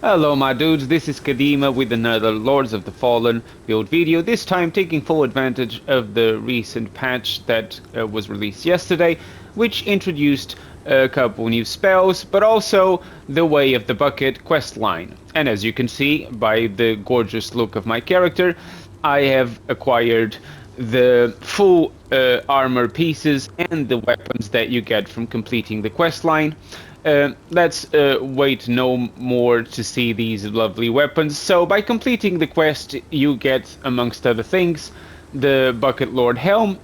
Hello my dudes, this is Kadima with another Lords of the Fallen build video, this time taking full advantage of the recent patch that was released yesterday, which introduced a couple new spells, but also the Way of the Bucket questline. And as you can see by the gorgeous look of my character, I have acquired the full armor pieces and the weapons that you get from completing the questline. Let's wait no more to see these lovely weapons. So by completing the quest, you get, amongst other things, the Bucket Lord Helm.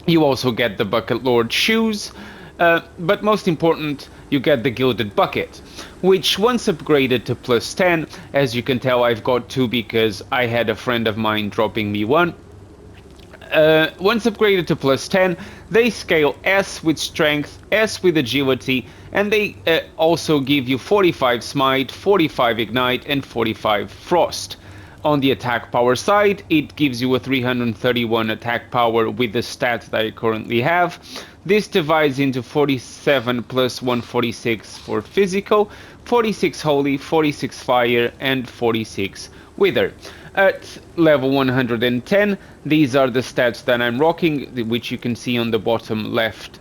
You also get the Bucket Lord Shoes. But most important, you get the Gilded Bucket, which once upgraded to plus 10, as you can tell I've got 2 because I had a friend of mine dropping me one. Once upgraded to plus 10, they scale S with strength, S with agility, and they also give you 45 smite, 45 ignite, and 45 frost. On the attack power side, it gives you a 331 attack power with the stats that I currently have. This divides into 47 plus 146 for physical, 46 holy, 46 fire, and 46 wither. At level 110, these are the stats that I'm rocking, which you can see on the bottom left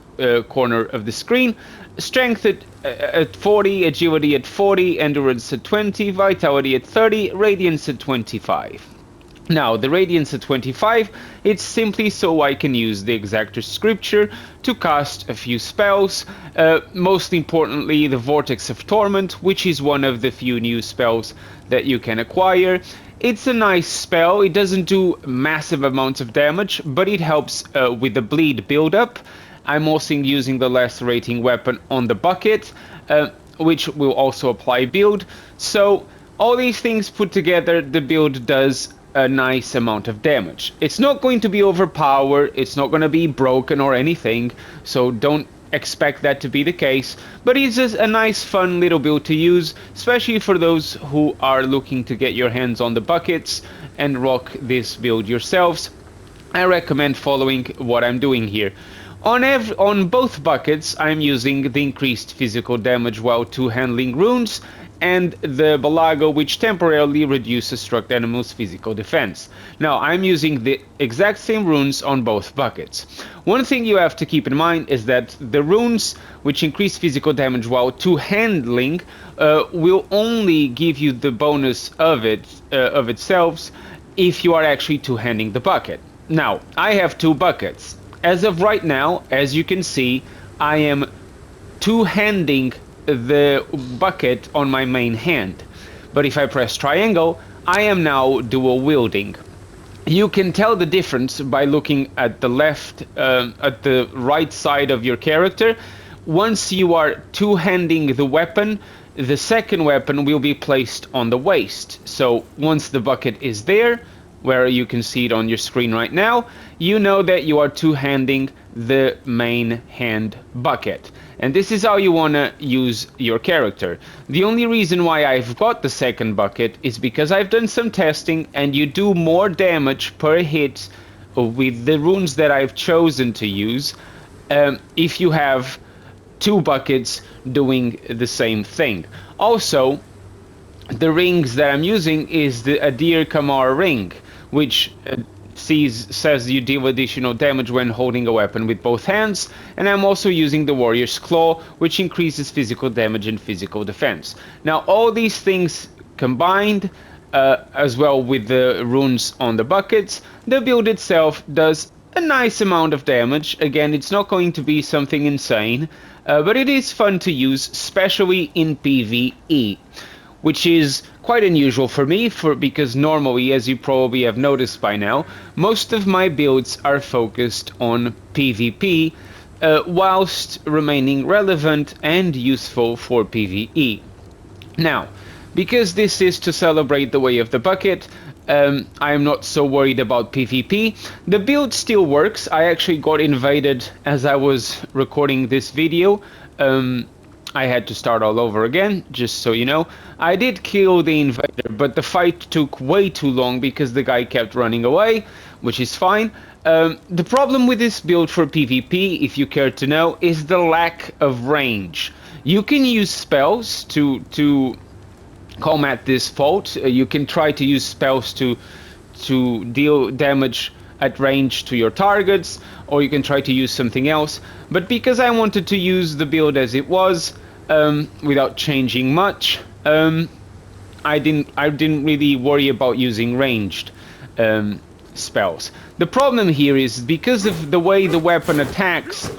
corner of the screen. Strength at 40, agility at 40, endurance at 20, vitality at 30, radiance at 25. Now, the radiance at 25, it's simply so I can use the Exactor Scripture to cast a few spells, most importantly the Vortex of Torment, which is one of the few new spells that you can acquire. It's a nice spell, it doesn't do massive amounts of damage, but it helps with the bleed buildup. I'm also using the less rating weapon on the bucket, which will also apply build. So all these things put together, the build does a nice amount of damage. It's not going to be overpowered, it's not going to be broken or anything, so don't expect that to be the case, but it's just a nice fun little build to use, especially for those who are looking to get your hands on the buckets and rock this build yourselves. I recommend following what I'm doing here. On both buckets, I'm using the increased physical damage while two-handling runes, and the Balago, which temporarily reduces struck animals' physical defense. Now, I'm using the exact same runes on both buckets. One thing you have to keep in mind is that the runes, which increase physical damage while two-handling, will only give you the bonus of itself if you are actually two-handing the bucket. Now, I have 2 buckets. As of right now, as you can see, I am two-handing the bucket on my main hand. But if I press triangle, I am now dual wielding. You can tell the difference by looking at the right side of your character. Once you are two-handing the weapon, the second weapon will be placed on the waist. So once the bucket is there, where you can see it on your screen right now, you know that you are two-handing the main hand bucket. And this is how you want to use your character. The only reason why I've got the second bucket is because I've done some testing, and you do more damage per hit with the runes that I've chosen to use if you have 2 buckets doing the same thing. Also, the rings that I'm using is the Adir Kamar ring, which says you deal additional damage when holding a weapon with both hands, and I'm also using the Warrior's Claw, which increases physical damage and physical defense. Now, all these things combined, as well with the runes on the buckets, the build itself does a nice amount of damage. Again, it's not going to be something insane, but it is fun to use, especially in PvE. Which is quite unusual for me, because normally, as you probably have noticed by now, most of my builds are focused on PvP, whilst remaining relevant and useful for PvE. Now, because this is to celebrate the Way of the Bucket, I'm not so worried about PvP. The build still works. I actually got invaded as I was recording this video. I had to start all over again, just so you know. I did kill the invader, but the fight took way too long because the guy kept running away, which is fine. The problem with this build for PvP, if you care to know, is the lack of range. You can use spells to combat this fault. You can try to use spells to deal damage at range to your targets, or you can try to use something else. But because I wanted to use the build as it was, without changing much, I didn't really worry about using ranged spells. The problem here is because of the way the weapon attacks,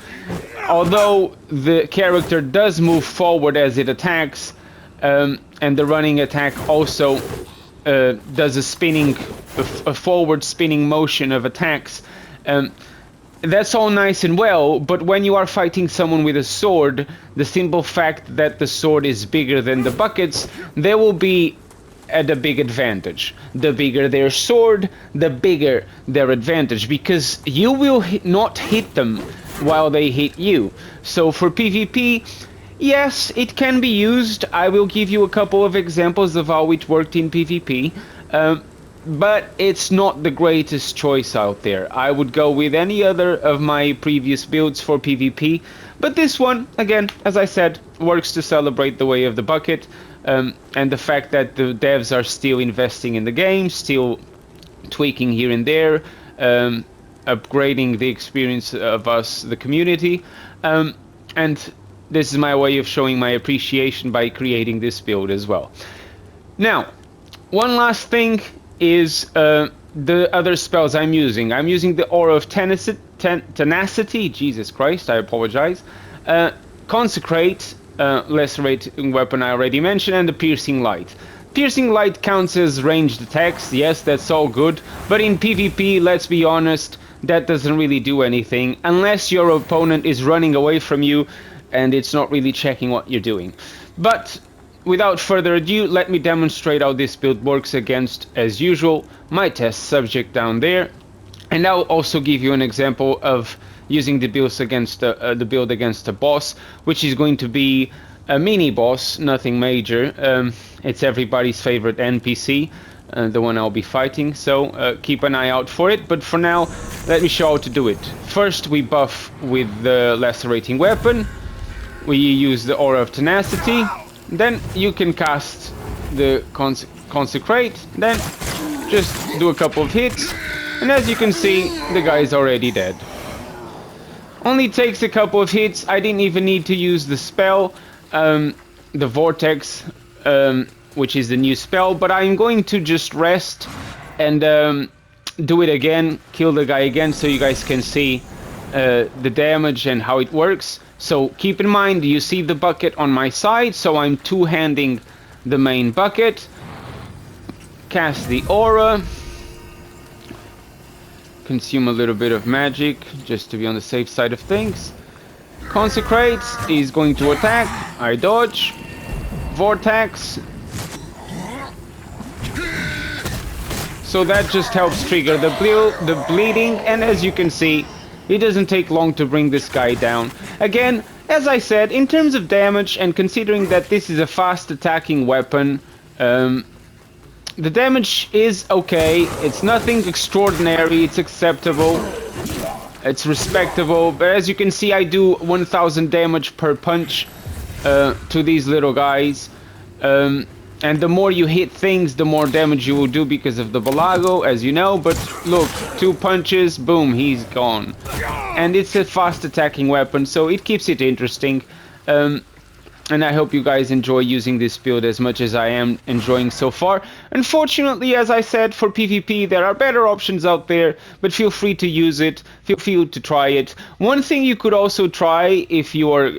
although the character does move forward as it attacks, and the running attack also does a forward spinning motion of attacks. That's all nice and well, but when you are fighting someone with a sword, the simple fact that the sword is bigger than the buckets, they will be at a big advantage. The bigger their sword, the bigger their advantage, because you will not hit them while they hit you. So for PvP, yes, it can be used. I will give you a couple of examples of how it worked in PvP. But it's not the greatest choice out there. I would go with any other of my previous builds for PvP. But this one, again, as I said, works to celebrate the way of the bucket. And the fact that the devs are still investing in the game, still tweaking here and there, upgrading the experience of us, the community. And this is my way of showing my appreciation by creating this build as well. Now, one last thing is the other spells I'm using. I'm using the Aura of Tenacity, Jesus Christ, I apologize. Consecrate, lacerating weapon I already mentioned, and the Piercing Light. Piercing Light counts as ranged attacks, yes, that's all good, but in PvP, let's be honest, that doesn't really do anything, unless your opponent is running away from you, and it's not really checking what you're doing. But without further ado, let me demonstrate how this build works against, as usual, my test subject down there. And I'll also give you an example of using the build against a boss, which is going to be a mini boss, nothing major. It's everybody's favorite NPC, the one I'll be fighting, so keep an eye out for it. But for now, let me show how to do it. First, we buff with the lacerating weapon. We use the Aura of Tenacity. Then you can cast the Consecrate, then just do a couple of hits, and as you can see, the guy is already dead. Only takes a couple of hits. I didn't even need to use the spell, the Vortex, which is the new spell, but I'm going to just rest and do it again, kill the guy again, so you guys can see the damage and how it works. So keep in mind, you see the bucket on my side, so I'm two-handing the main bucket. Cast the aura. Consume a little bit of magic, just to be on the safe side of things. Consecrate is going to attack. I dodge. Vortex. So that just helps trigger the bleeding, and as you can see, it doesn't take long to bring this guy down. Again, as I said, in terms of damage, and considering that this is a fast attacking weapon, the damage is okay. It's nothing extraordinary, it's acceptable, it's respectable, but as you can see, I do 1000 damage per punch to these little guys. And the more you hit things, the more damage you will do because of the Balago, as you know. But look, 2 punches, boom, he's gone. And it's a fast attacking weapon, so it keeps it interesting. And I hope you guys enjoy using this build as much as I am enjoying so far. Unfortunately, as I said, for PvP there are better options out there, but feel free to use it, feel free to try it. One thing you could also try, if you are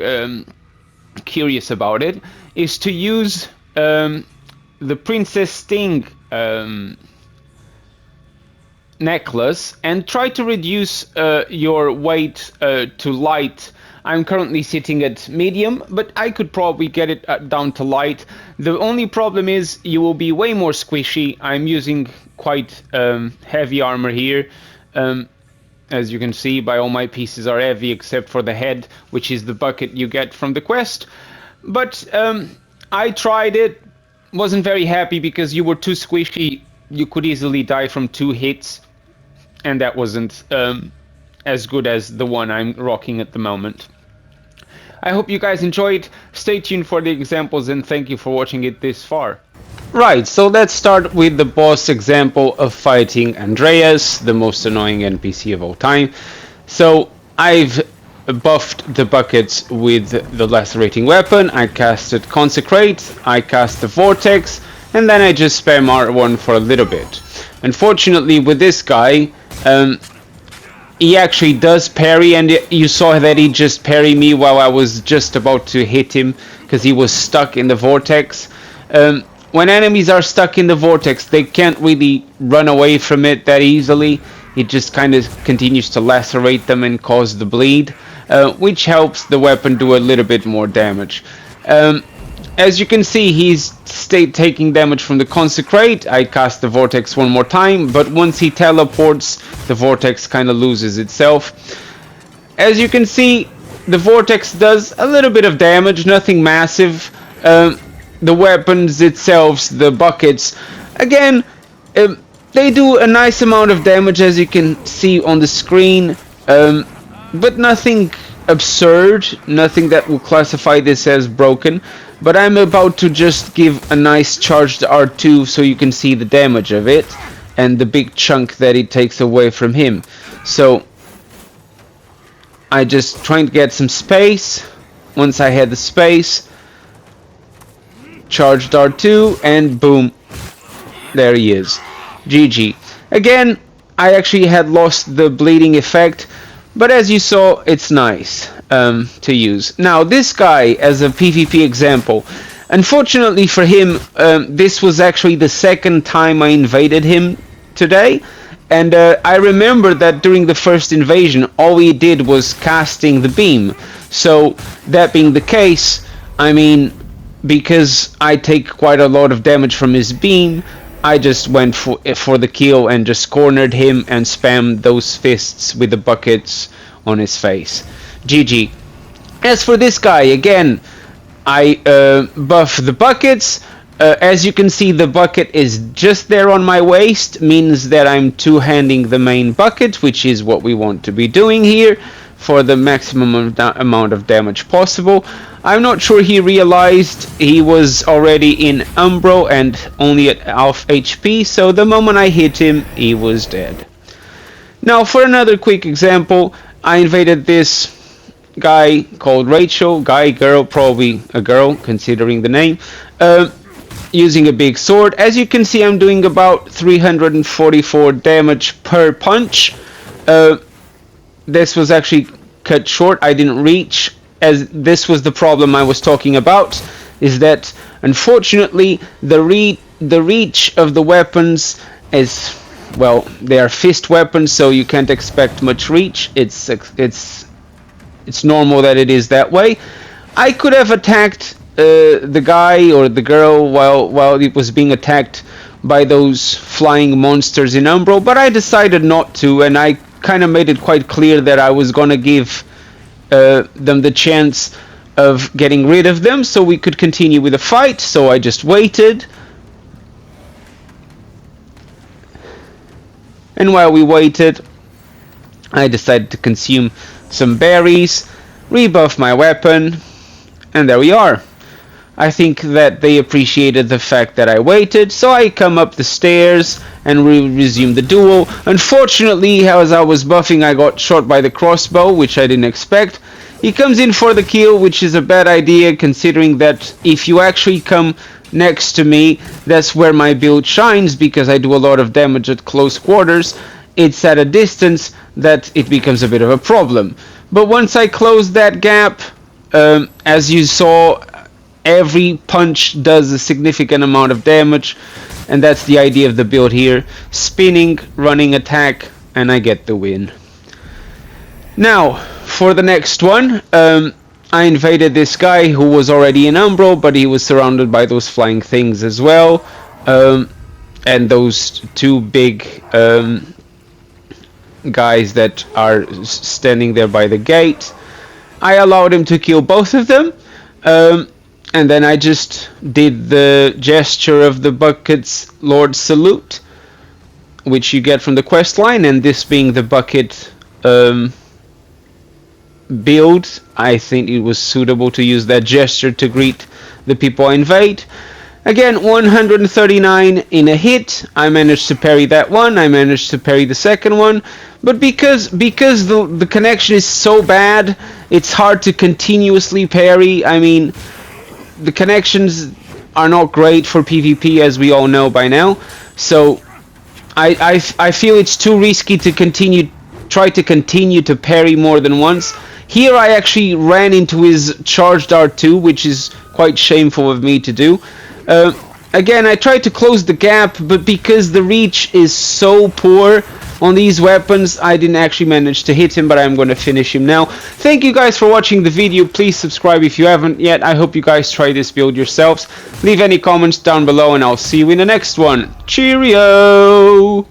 curious about it, is to use the Princess Sting necklace and try to reduce your weight to light. I'm currently sitting at medium, but I could probably get it down to light. The only problem is you will be way more squishy. I'm using quite heavy armor here. As you can see, all my pieces are heavy except for the head, which is the bucket you get from the quest. But I tried it, wasn't very happy because you were too squishy. You could easily die from 2 hits, and that wasn't as good as the one I'm rocking at the moment. I hope you guys enjoyed. Stay tuned for the examples, and thank you for watching it this far. Right, so let's start with the boss example of fighting Andreas, the most annoying NPC of all time. So I've buffed the buckets with the lacerating weapon, I casted Consecrate, I cast the Vortex, and then I just spam R1 for a little bit. Unfortunately with this guy, he actually does parry, and you saw that he just parried me while I was just about to hit him because he was stuck in the vortex. When enemies are stuck in the vortex, they can't really run away from it that easily. It just kind of continues to lacerate them and cause the bleed, which helps the weapon do a little bit more damage. As you can see, he's taking damage from the Consecrate. I cast the Vortex one more time, but once he teleports, the Vortex kind of loses itself. As you can see, the Vortex does a little bit of damage, nothing massive. The weapons itself, the buckets, again, they do a nice amount of damage, as you can see on the screen, but nothing absurd, nothing that will classify this as broken. But I'm about to just give a nice charged R2 so you can see the damage of it and the big chunk that it takes away from him. So I just trying to get some space. Once I had the space, charged R2, and boom, there he is. GG. Again, I actually had lost the bleeding effect, but as you saw, it's nice to use. Now, this guy, as a PvP example, unfortunately for him, this was actually the second time I invaded him today. And I remember that during the first invasion, all he did was casting the beam. So, that being the case, I mean, because I take quite a lot of damage from his beam, I just went for the kill and just cornered him and spammed those fists with the buckets on his face. GG. As for this guy, again, I buff the buckets. As you can see, the bucket is just there on my waist, means that I'm two-handing the main bucket, which is what we want to be doing here for the maximum amount of damage possible. I'm not sure he realized he was already in Umbro and only at half HP, so the moment I hit him, he was dead. Now, for another quick example, I invaded this guy called Rachel, girl, probably a girl considering the name, using a big sword. As you can see, I'm doing about 344 damage per punch. This was actually cut short, I didn't reach, as this was the problem I was talking about, is that unfortunately the reach of the weapons is, well, they are fist weapons, so you can't expect much reach. It's normal that it is that way. I could have attacked the guy or the girl while it was being attacked by those flying monsters in Umbro, but I decided not to, and I kind of made it quite clear that I was gonna give them the chance of getting rid of them so we could continue with the fight. So I just waited, and while we waited, I decided to consume some berries, rebuff my weapon, and there we are. I think that they appreciated the fact that I waited, so I come up the stairs and resume the duel. Unfortunately, as I was buffing, I got shot by the crossbow, which I didn't expect. He comes in for the kill, which is a bad idea, considering that if you actually come next to me, that's where my build shines, because I do a lot of damage at close quarters. It's at a distance that it becomes a bit of a problem. But once I close that gap, as you saw, every punch does a significant amount of damage, and that's the idea of the build here. Spinning, running attack, and I get the win. Now, for the next one, I invaded this guy who was already in Umbro, but he was surrounded by those flying things as well, and those two big guys that are standing there by the gate. I allowed him to kill both of them, and then I just did the gesture of the bucket's Lord Salute, which you get from the quest line, and this being the bucket build, I think it was suitable to use that gesture to greet the people I invade. Again, 139 in a hit. I managed to parry that one. I managed to parry the second one. But because the connection is so bad, it's hard to continuously parry. I mean, the connections are not great for PvP, as we all know by now. So I feel it's too risky to try to continue to parry more than once. Here I actually ran into his charged R2, which is quite shameful of me to do. Again, I tried to close the gap, but because the reach is so poor on these weapons, I didn't actually manage to hit him, but I'm going to finish him now. Thank you guys for watching the video. Please subscribe if you haven't yet. I hope you guys try this build yourselves. Leave any comments down below, and I'll see you in the next one. Cheerio!